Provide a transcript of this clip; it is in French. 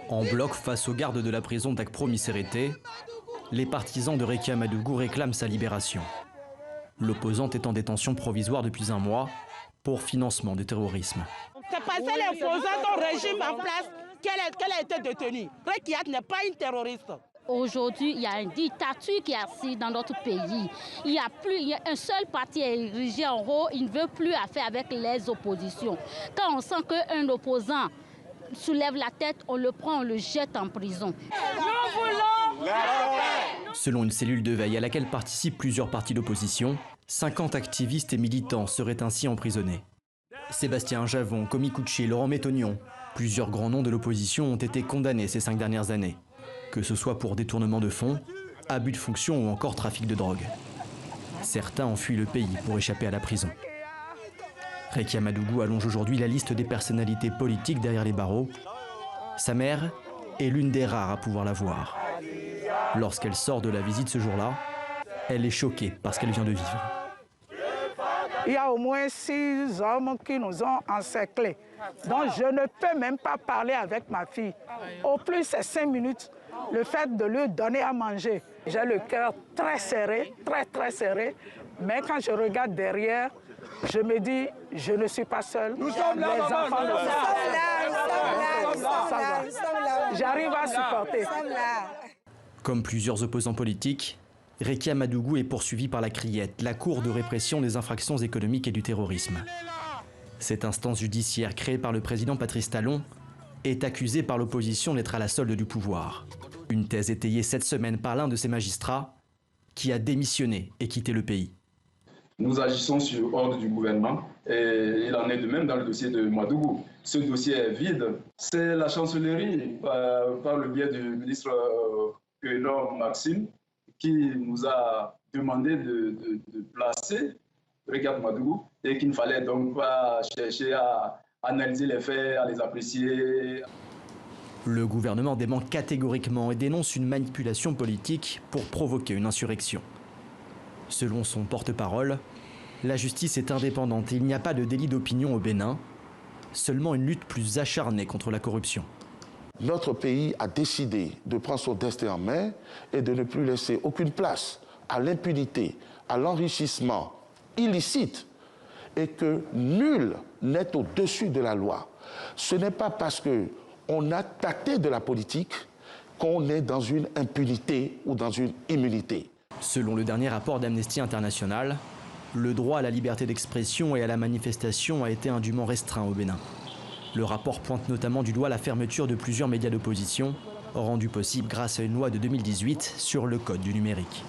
En bloc face aux gardes de la prison d'Akpro Misserete, les partisans de Rekia Madougou réclament sa libération. L'opposante est en détention provisoire depuis un mois pour financement du terrorisme. C'est parce que l'opposante au régime en place qu'elle a été détenue. Rekia n'est pas une terroriste. Aujourd'hui, il y a une dictature qui est assise dans notre pays. Il y a un seul parti érigé en haut, il ne veut plus affaire avec les oppositions. Quand on sent qu'un opposant soulève la tête, on le prend, on le jette en prison. Nous voulons la paix. Selon une cellule de veille à laquelle participent plusieurs partis d'opposition, 50 activistes et militants seraient ainsi emprisonnés. Sébastien Javon, Komi Kouchi, Laurent Métognon, plusieurs grands noms de l'opposition ont été condamnés ces 5 dernières années, que ce soit pour détournement de fonds, abus de fonction ou encore trafic de drogue. Certains ont fui le pays pour échapper à la prison. Rekia Madougou allonge aujourd'hui la liste des personnalités politiques derrière les barreaux. Sa mère est l'une des rares à pouvoir la voir. Lorsqu'elle sort de la visite ce jour-là, elle est choquée par ce qu'elle vient de vivre. Il y a au moins 6 hommes qui nous ont encerclés. Donc je ne peux même pas parler avec ma fille. Au plus, c'est 5 minutes. Le fait de lui donner à manger. J'ai le cœur très serré, très serré. Mais quand je regarde derrière, je me dis, je ne suis pas seule. Nous sommes là, les enfants le savent. J'arrive à supporter. Comme plusieurs opposants politiques, Rekia Madougou est poursuivi par la Criette, la Cour de répression des infractions économiques et du terrorisme. Cette instance judiciaire créée par le président Patrice Talon est accusée par l'opposition d'être à la solde du pouvoir. Une thèse étayée cette semaine par l'un de ses magistrats qui a démissionné et quitté le pays. Nous agissons sur ordre du gouvernement et il en est de même dans le dossier de Madougou. Ce dossier est vide. C'est la chancellerie, par le biais du ministre Quenor Maxime, qui nous a demandé de placer Rekia Madougou et qu'il ne fallait donc pas chercher à analyser les faits, à les apprécier. Le gouvernement dément catégoriquement et dénonce une manipulation politique pour provoquer une insurrection. Selon son porte-parole, la justice est indépendante et il n'y a pas de délit d'opinion au Bénin, seulement une lutte plus acharnée contre la corruption. Notre pays a décidé de prendre son destin en main et de ne plus laisser aucune place à l'impunité, à l'enrichissement illicite et que nul n'est au-dessus de la loi. Ce n'est pas parce qu'on a tâté de la politique qu'on est dans une impunité ou dans une immunité. Selon le dernier rapport d'Amnesty International, le droit à la liberté d'expression et à la manifestation a été indûment restreint au Bénin. Le rapport pointe notamment du doigt la fermeture de plusieurs médias d'opposition, rendue possible grâce à une loi de 2018 sur le code du numérique.